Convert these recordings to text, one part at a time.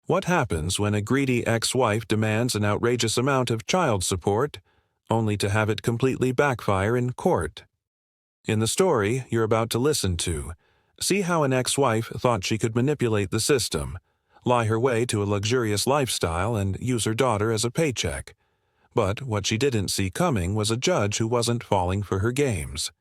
What happens when a greedy ex-wife demands an outrageous amount of child support, only to have it completely backfire in court? In the story you're about to listen to, see how an ex-wife thought she could manipulate the system, lie her way to a luxurious lifestyle, and use her daughter as a paycheck. But what she didn't see coming was a judge who wasn't falling for her games.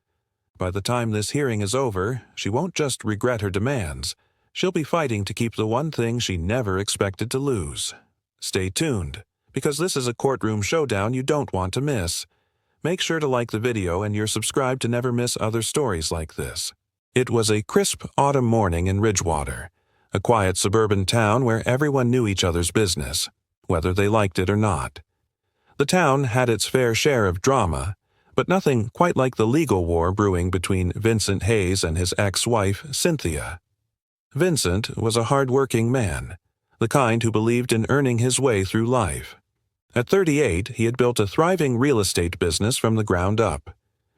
By the time this hearing is over, she won't just regret her demands. She'll be fighting to keep the one thing she never expected to lose. Stay tuned, because this is a courtroom showdown you don't want to miss. Make sure to like the video and you're subscribed to never miss other stories like this. It was a crisp autumn morning in Ridgewater, a quiet suburban town where everyone knew each other's business, whether they liked it or not. The town had its fair share of drama, but nothing quite like the legal war brewing between Vincent Hayes and his ex-wife, Cynthia. Vincent was a hard-working man, the kind who believed in earning his way through life. At 38, he had built a thriving real estate business from the ground up.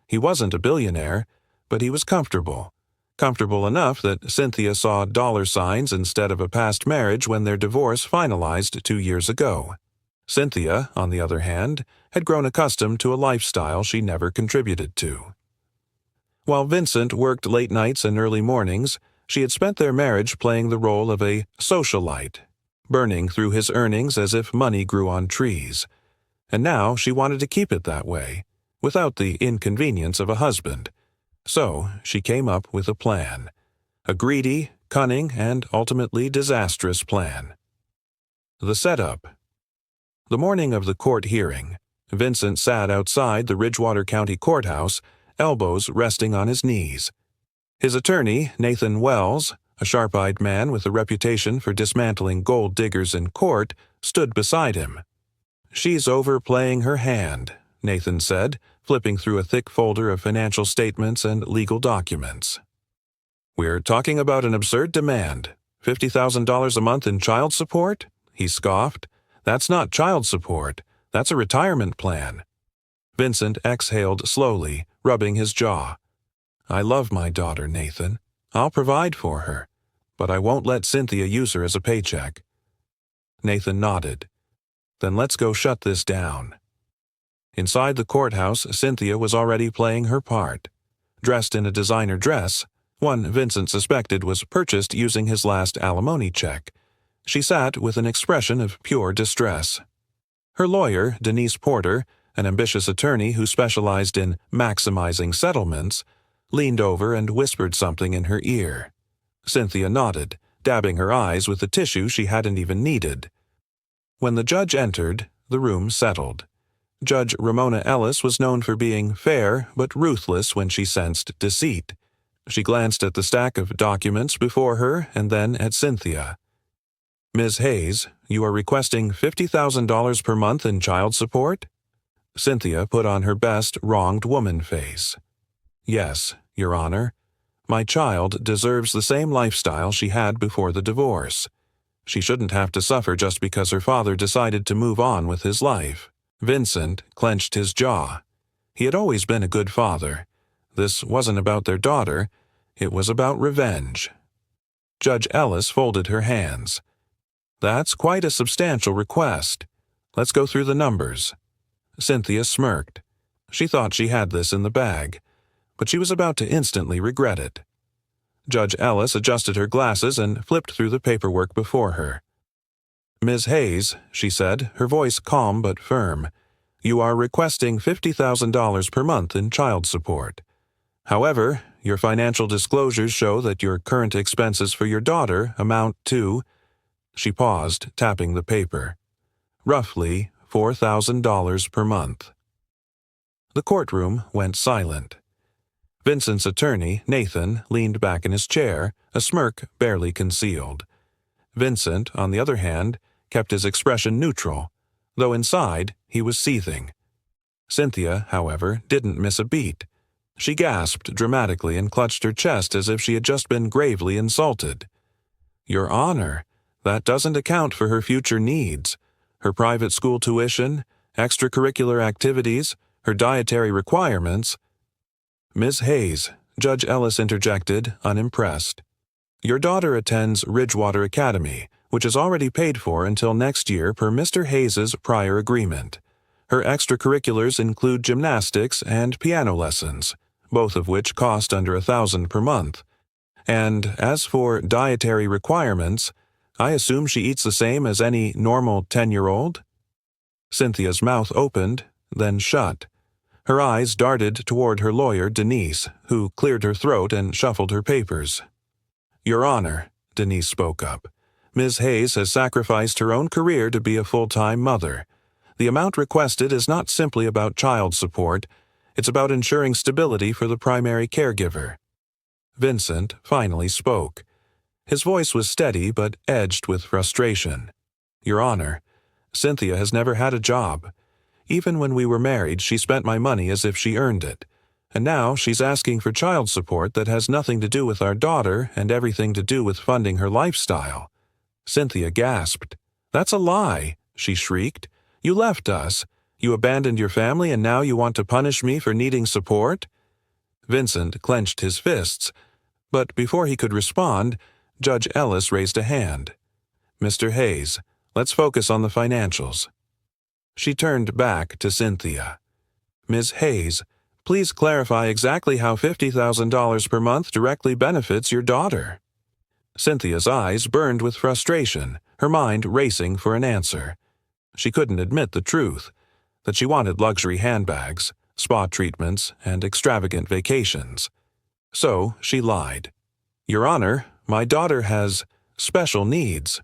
He wasn't a billionaire, but he was comfortable. Comfortable enough that Cynthia saw dollar signs instead of a past marriage when their divorce finalized 2 years ago. Cynthia, on the other hand, had grown accustomed to a lifestyle she never contributed to. While Vincent worked late nights and early mornings, she had spent their marriage playing the role of a socialite, burning through his earnings as if money grew on trees. And now she wanted to keep it that way, without the inconvenience of a husband. So she came up with a plan. A greedy, cunning, and ultimately disastrous plan. The setup. The morning of the court hearing, Vincent sat outside the Ridgewater County Courthouse, elbows resting on his knees. His attorney, Nathan Wells, a sharp-eyed man with a reputation for dismantling gold diggers in court, stood beside him. "She's overplaying her hand," Nathan said, flipping through a thick folder of financial statements and legal documents. "We're talking about an absurd demand, $50,000 a month in child support?" he scoffed. "That's not child support. That's a retirement plan." Vincent exhaled slowly, rubbing his jaw. "I love my daughter, Nathan. I'll provide for her. But I won't let Cynthia use her as a paycheck." Nathan nodded. "Then let's go shut this down." Inside the courthouse, Cynthia was already playing her part. Dressed in a designer dress, one Vincent suspected was purchased using his last alimony check, she sat with an expression of pure distress. Her lawyer, Denise Porter, an ambitious attorney who specialized in maximizing settlements, leaned over and whispered something in her ear. Cynthia nodded, dabbing her eyes with a tissue she hadn't even needed. When the judge entered, the room settled. Judge Ramona Ellis was known for being fair but ruthless when she sensed deceit. She glanced at the stack of documents before her and then at Cynthia. "Ms. Hayes, you are requesting $50,000 per month in child support?" Cynthia put on her best wronged woman face. "Yes, Your Honor. My child deserves the same lifestyle she had before the divorce. She shouldn't have to suffer just because her father decided to move on with his life." Vincent clenched his jaw. He had always been a good father. This wasn't about their daughter, it was about revenge. Judge Ellis folded her hands. "That's quite a substantial request. Let's go through the numbers." Cynthia smirked. She thought she had this in the bag, but she was about to instantly regret it. Judge Ellis adjusted her glasses and flipped through the paperwork before her. "Ms. Hayes," she said, her voice calm but firm, "you are requesting $50,000 per month in child support. However, your financial disclosures show that your current expenses for your daughter amount to—" She paused, tapping the paper. "Roughly $4,000 per month." The courtroom went silent. Vincent's attorney, Nathan, leaned back in his chair, a smirk barely concealed. Vincent, on the other hand, kept his expression neutral, though inside he was seething. Cynthia, however, didn't miss a beat. She gasped dramatically and clutched her chest as if she had just been gravely insulted. "Your Honor, that doesn't account for her future needs. Her private school tuition, extracurricular activities, her dietary requirements—" "Ms. Hayes," Judge Ellis interjected, unimpressed. "Your daughter attends Ridgewater Academy, which is already paid for until next year per Mr. Hayes's prior agreement. Her extracurriculars include gymnastics and piano lessons, both of which cost under $1,000 per month. And as for dietary requirements, I assume she eats the same as any normal 10-year-old? Cynthia's mouth opened, then shut. Her eyes darted toward her lawyer, Denise, who cleared her throat and shuffled her papers. "Your Honor," Denise spoke up, "Ms. Hayes has sacrificed her own career to be a full-time mother. The amount requested is not simply about child support, it's about ensuring stability for the primary caregiver." Vincent finally spoke. His voice was steady but edged with frustration. "Your Honor, Cynthia has never had a job. Even when we were married, she spent my money as if she earned it. And now she's asking for child support that has nothing to do with our daughter and everything to do with funding her lifestyle." Cynthia gasped. "That's a lie," she shrieked. "You left us. You abandoned your family and now you want to punish me for needing support?" Vincent clenched his fists, but before he could respond, Judge Ellis raised a hand. "Mr. Hayes, let's focus on the financials." She turned back to Cynthia. "Ms. Hayes, please clarify exactly how $50,000 per month directly benefits your daughter." Cynthia's eyes burned with frustration, her mind racing for an answer. She couldn't admit the truth, that she wanted luxury handbags, spa treatments, and extravagant vacations. So she lied. "Your Honor, my daughter has special needs."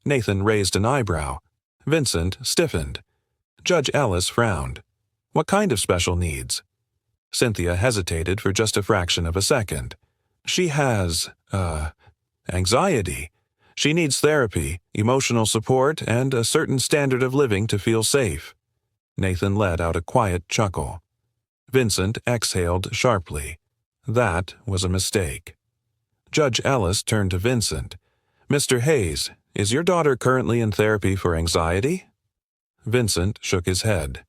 Nathan raised an eyebrow. Vincent stiffened. Judge Ellis frowned. "What kind of special needs?" Cynthia hesitated for just a fraction of a second. "She has, anxiety. She needs therapy, emotional support, and a certain standard of living to feel safe." Nathan let out a quiet chuckle. Vincent exhaled sharply. That was a mistake. Judge Ellis turned to Vincent. "Mr. Hayes, is your daughter currently in therapy for anxiety?" Vincent shook his head.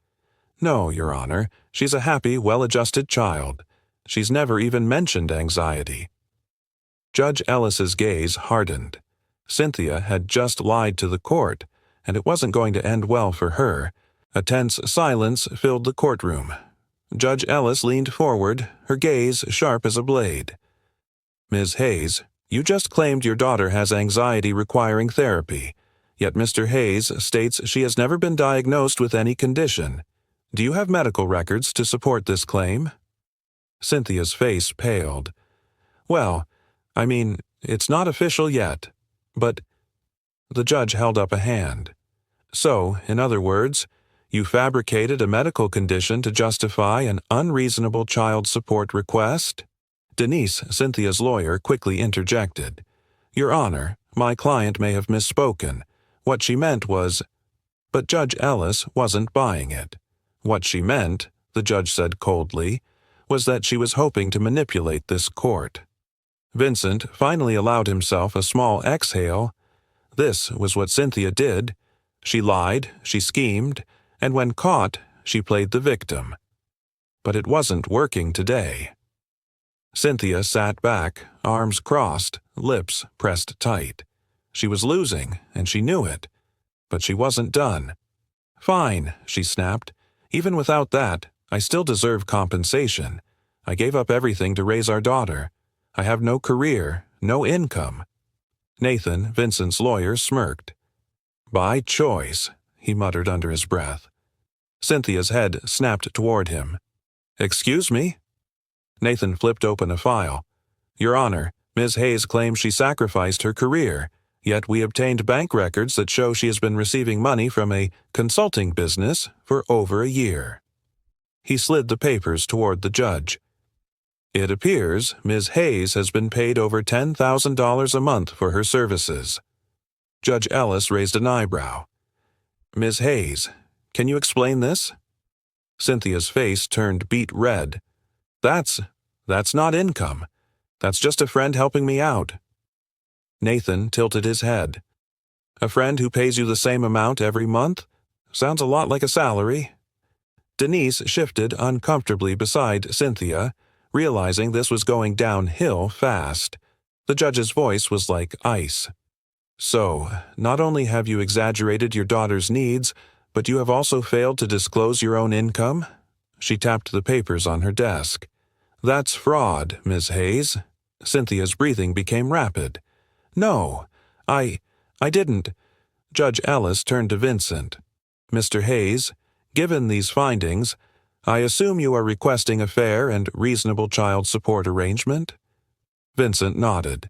"No, Your Honor. She's a happy, well-adjusted child. She's never even mentioned anxiety." Judge Ellis's gaze hardened. Cynthia had just lied to the court, and it wasn't going to end well for her. A tense silence filled the courtroom. Judge Ellis leaned forward, her gaze sharp as a blade. "Ms. Hayes, you just claimed your daughter has anxiety requiring therapy, yet Mr. Hayes states she has never been diagnosed with any condition. Do you have medical records to support this claim?" Cynthia's face paled. "Well, I mean, it's not official yet, but—" The judge held up a hand. "So, in other words, you fabricated a medical condition to justify an unreasonable child support request?" Denise, Cynthia's lawyer, quickly interjected. "Your Honor, my client may have misspoken. What she meant was—" But Judge Ellis wasn't buying it. What she meant, the judge said coldly, was that she was hoping to manipulate this court. Vincent finally allowed himself a small exhale. This was what Cynthia did. She lied, she schemed, and when caught, she played the victim. But it wasn't working today. Cynthia sat back, arms crossed, lips pressed tight. She was losing, and she knew it. But she wasn't done. "Fine," she snapped. "Even without that, I still deserve compensation. I gave up everything to raise our daughter. I have no career, no income." Nathan, Vincent's lawyer, smirked. "By choice," he muttered under his breath. Cynthia's head snapped toward him. "Excuse me?" Nathan flipped open a file. "Your Honor, Ms. Hayes claims she sacrificed her career, yet we obtained bank records that show she has been receiving money from a consulting business for over a year." He slid the papers toward the judge. "It appears Ms. Hayes has been paid over $10,000 a month for her services." Judge Ellis raised an eyebrow. "Ms. Hayes, can you explain this?" Cynthia's face turned beet red. That's not income. That's just a friend helping me out." Nathan tilted his head. "A friend who pays you the same amount every month? Sounds a lot like a salary." Denise shifted uncomfortably beside Cynthia, realizing this was going downhill fast. The judge's voice was like ice. So, not only have you exaggerated your daughter's needs, but you have also failed to disclose your own income? She tapped the papers on her desk. That's fraud, Ms. Hayes. Cynthia's breathing became rapid. No, I didn't. Judge Ellis turned to Vincent. Mr. Hayes, given these findings, I assume you are requesting a fair and reasonable child support arrangement? Vincent nodded.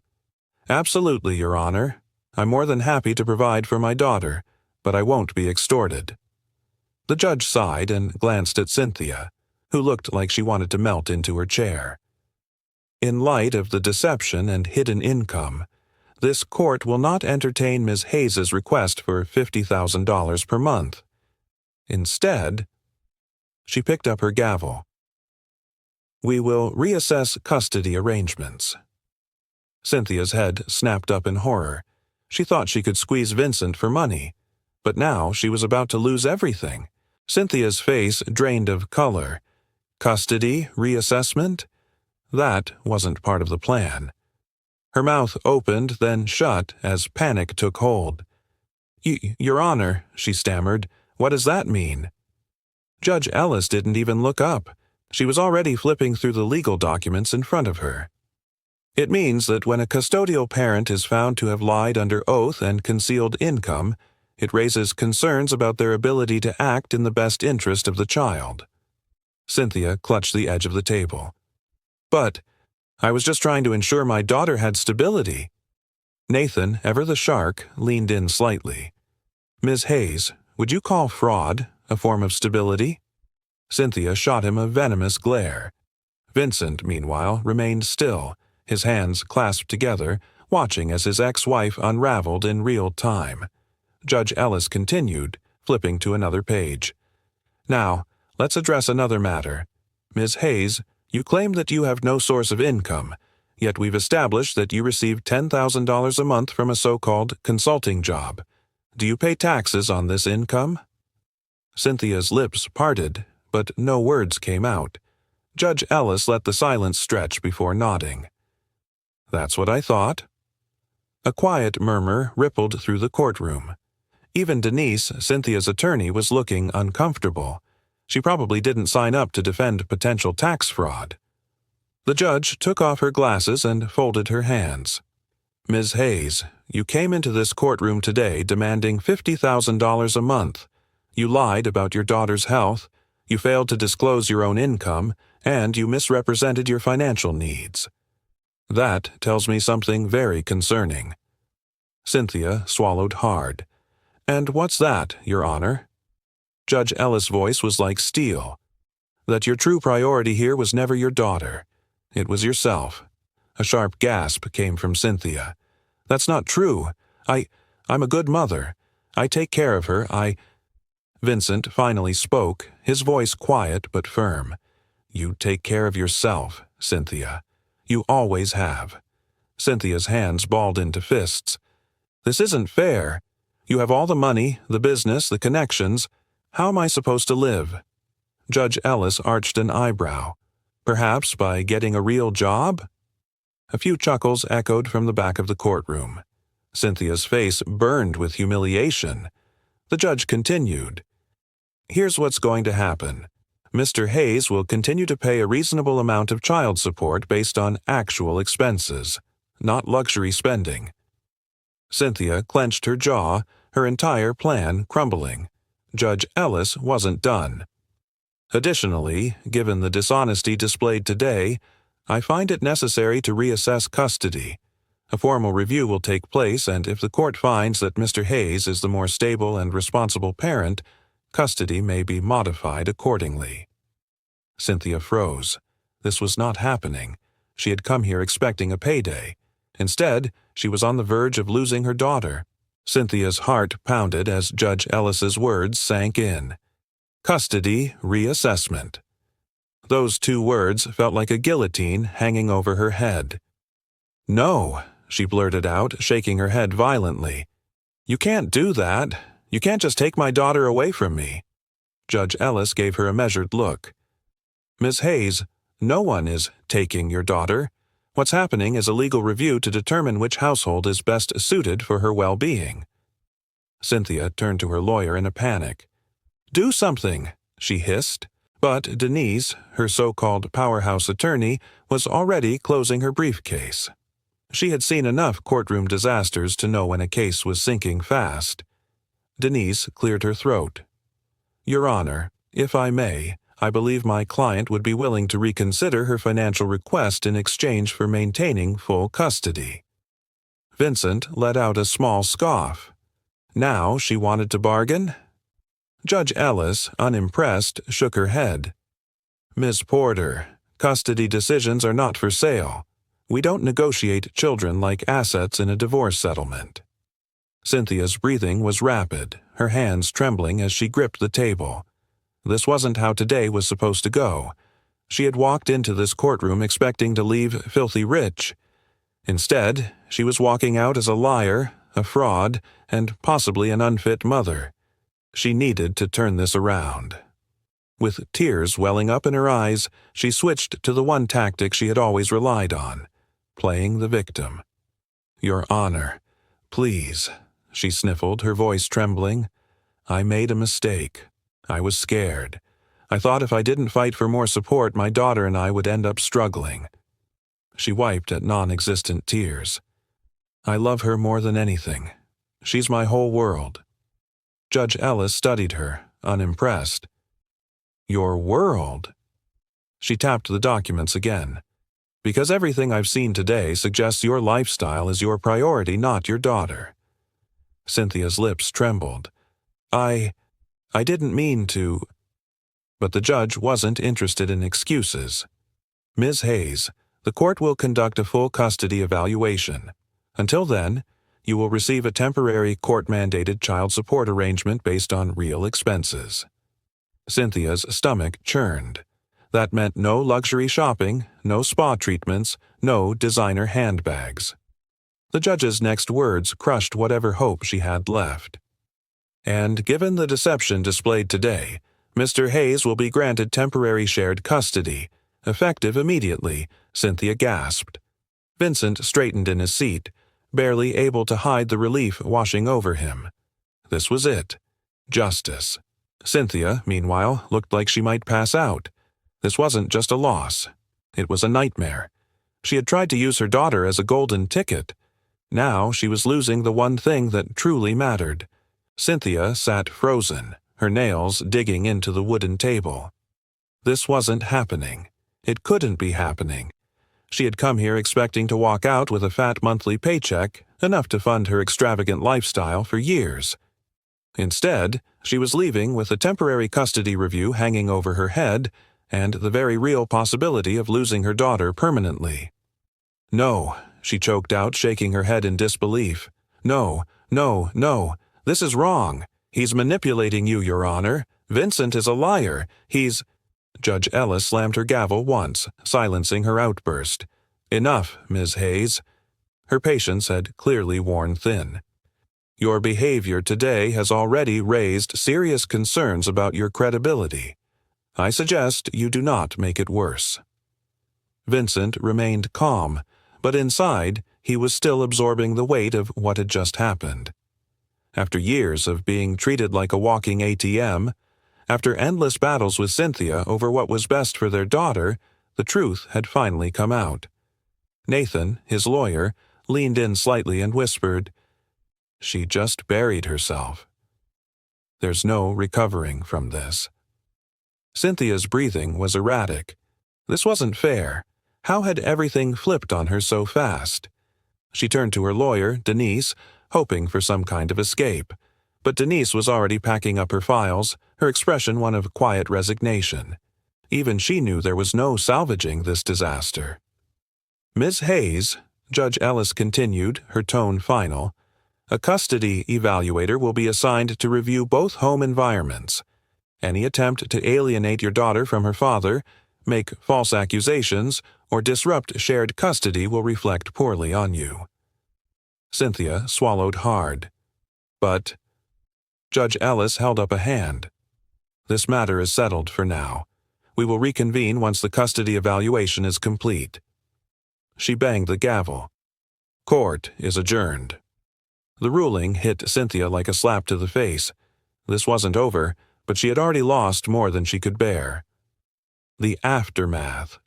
Absolutely, Your Honor. I'm more than happy to provide for my daughter, but I won't be extorted. The judge sighed and glanced at Cynthia, who looked like she wanted to melt into her chair. In light of the deception and hidden income, this court will not entertain Ms. Hayes's request for $50,000 per month. Instead, she picked up her gavel. We will reassess custody arrangements. Cynthia's head snapped up in horror. She thought she could squeeze Vincent for money, but now she was about to lose everything. Cynthia's face drained of color. Custody, reassessment? That wasn't part of the plan. Her mouth opened, then shut as panic took hold. Your Honor, she stammered, what does that mean? Judge Ellis didn't even look up. She was already flipping through the legal documents in front of her. It means that when a custodial parent is found to have lied under oath and concealed income, it raises concerns about their ability to act in the best interest of the child. Cynthia clutched the edge of the table. But I was just trying to ensure my daughter had stability. Nathan, ever the shark, leaned in slightly. Ms. Hayes, would you call fraud a form of stability? Cynthia shot him a venomous glare. Vincent, meanwhile, remained still, his hands clasped together, watching as his ex-wife unraveled in real time. Judge Ellis continued, flipping to another page. Now, let's address another matter. Ms. Hayes, you claim that you have no source of income, yet we've established that you receive $10,000 a month from a so-called consulting job. Do you pay taxes on this income? Cynthia's lips parted, but no words came out. Judge Ellis let the silence stretch before nodding. That's what I thought. A quiet murmur rippled through the courtroom. Even Denise, Cynthia's attorney, was looking uncomfortable. She probably didn't sign up to defend potential tax fraud. The judge took off her glasses and folded her hands. Ms. Hayes, you came into this courtroom today demanding $50,000 a month. You lied about your daughter's health, you failed to disclose your own income, and you misrepresented your financial needs. That tells me something very concerning. Cynthia swallowed hard. And what's that, Your Honor? Judge Ellis' voice was like steel. That your true priority here was never your daughter. It was yourself. A sharp gasp came from Cynthia. That's not true. I'm a good mother. I take care of her. Vincent finally spoke, his voice quiet but firm. You take care of yourself, Cynthia. You always have. Cynthia's hands balled into fists. This isn't fair. You have all the money, the business, the connections. How am I supposed to live? Judge Ellis arched an eyebrow. Perhaps by getting a real job? A few chuckles echoed from the back of the courtroom. Cynthia's face burned with humiliation. The judge continued. Here's what's going to happen. Mr. Hayes will continue to pay a reasonable amount of child support based on actual expenses, not luxury spending. Cynthia clenched her jaw, her entire plan crumbling. Judge Ellis wasn't done. Additionally, given the dishonesty displayed today, I find it necessary to reassess custody. A formal review will take place, and if the court finds that Mr. Hayes is the more stable and responsible parent, custody may be modified accordingly. Cynthia froze. This was not happening. She had come here expecting a payday. Instead, she was on the verge of losing her daughter. Cynthia's heart pounded as Judge Ellis's words sank in. Custody reassessment. Those two words felt like a guillotine hanging over her head. No, she blurted out, shaking her head violently. You can't do that. You can't just take my daughter away from me. Judge Ellis gave her a measured look. Ms. Hayes, no one is taking your daughter. What's happening is a legal review to determine which household is best suited for her well-being. Cynthia turned to her lawyer in a panic. Do something, she hissed. But Denise, her so-called powerhouse attorney, was already closing her briefcase. She had seen enough courtroom disasters to know when a case was sinking fast. Denise cleared her throat. Your Honor, if I may, I believe my client would be willing to reconsider her financial request in exchange for maintaining full custody. Vincent let out a small scoff. Now she wanted to bargain? Judge Ellis, unimpressed, shook her head. Miss Porter, custody decisions are not for sale. We don't negotiate children like assets in a divorce settlement. Cynthia's breathing was rapid, her hands trembling as she gripped the table. This wasn't how today was supposed to go. She had walked into this courtroom expecting to leave filthy rich. Instead, she was walking out as a liar, a fraud, and possibly an unfit mother. She needed to turn this around. With tears welling up in her eyes, she switched to the one tactic she had always relied on, playing the victim. Your Honor, please, she sniffled, her voice trembling. I made a mistake. I was scared. I thought if I didn't fight for more support, my daughter and I would end up struggling. She wiped at non-existent tears. I love her more than anything. She's my whole world. Judge Ellis studied her, unimpressed. Your world? She tapped the documents again. Because everything I've seen today suggests your lifestyle is your priority, not your daughter. Cynthia's lips trembled. I didn't mean to. But the judge wasn't interested in excuses. Ms. Hayes, the court will conduct a full custody evaluation. Until then, you will receive a temporary court-mandated child support arrangement based on real expenses. Cynthia's stomach churned. That meant no luxury shopping, no spa treatments, no designer handbags. The judge's next words crushed whatever hope she had left. And given the deception displayed today, Mr. Hayes will be granted temporary shared custody, effective immediately, Cynthia gasped. Vincent straightened in his seat, barely able to hide the relief washing over him. This was it. Justice. Cynthia, meanwhile, looked like she might pass out. This wasn't just a loss. It was a nightmare. She had tried to use her daughter as a golden ticket. Now she was losing the one thing that truly mattered. Cynthia sat frozen, her nails digging into the wooden table. This wasn't happening. It couldn't be happening. She had come here expecting to walk out with a fat monthly paycheck, enough to fund her extravagant lifestyle for years. Instead, she was leaving with a temporary custody review hanging over her head and the very real possibility of losing her daughter permanently. No, she choked out, shaking her head in disbelief. No, no, no, this is wrong. He's manipulating you, Your Honor. Vincent is a liar. He's— Judge Ellis slammed her gavel once, silencing her outburst. Enough, Ms. Hayes. Her patience had clearly worn thin. Your behavior today has already raised serious concerns about your credibility. I suggest you do not make it worse. Vincent remained calm, but inside he was still absorbing the weight of what had just happened. After years of being treated like a walking ATM, after endless battles with Cynthia over what was best for their daughter, the truth had finally come out. Nathan, his lawyer, leaned in slightly and whispered, "She just buried herself. There's no recovering from this." Cynthia's breathing was erratic. This wasn't fair. How had everything flipped on her so fast? She turned to her lawyer, Denise, hoping for some kind of escape. But Denise was already packing up her files, her expression one of quiet resignation. Even she knew there was no salvaging this disaster. Ms. Hayes, Judge Ellis continued, her tone final, a custody evaluator will be assigned to review both home environments. Any attempt to alienate your daughter from her father, make false accusations, or disrupt shared custody will reflect poorly on you. Cynthia swallowed hard. But Judge Ellis held up a hand. This matter is settled for now. We will reconvene once the custody evaluation is complete. She banged the gavel. Court is adjourned. The ruling hit Cynthia like a slap to the face. This wasn't over, but she had already lost more than she could bear. The aftermath.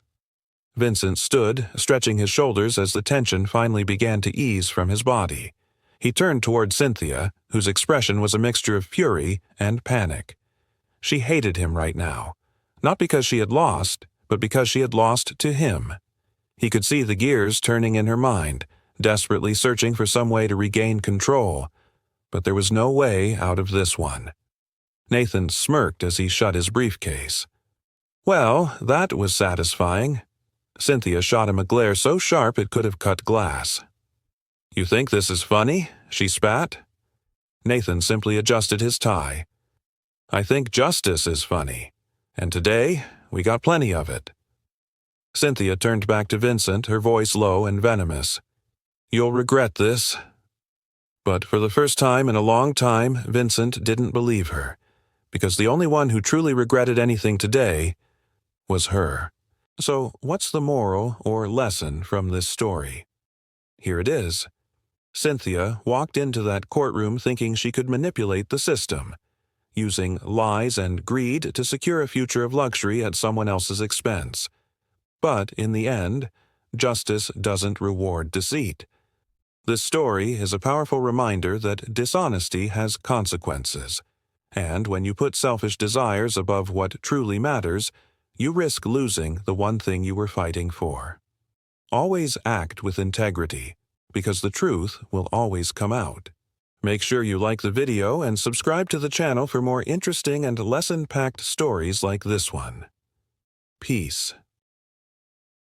Vincent stood, stretching his shoulders as the tension finally began to ease from his body. He turned toward Cynthia, whose expression was a mixture of fury and panic. She hated him right now, not because she had lost, but because she had lost to him. He could see the gears turning in her mind, desperately searching for some way to regain control, but there was no way out of this one. Nathan smirked as he shut his briefcase. Well, that was satisfying. Cynthia shot him a glare so sharp it could have cut glass. "You think this is funny?" she spat. Nathan simply adjusted his tie. "I think justice is funny, and today we got plenty of it." Cynthia turned back to Vincent, her voice low and venomous. "You'll regret this." But for the first time in a long time, Vincent didn't believe her, because the only one who truly regretted anything today was her. So what's the moral or lesson from this story? Here it is. Cynthia walked into that courtroom thinking she could manipulate the system, using lies and greed to secure a future of luxury at someone else's expense. But in the end, justice doesn't reward deceit. This story is a powerful reminder that dishonesty has consequences, and when you put selfish desires above what truly matters, you risk losing the one thing you were fighting for. Always act with integrity, because the truth will always come out. Make sure you like the video and subscribe to the channel for more interesting and lesson-packed stories like this one. Peace.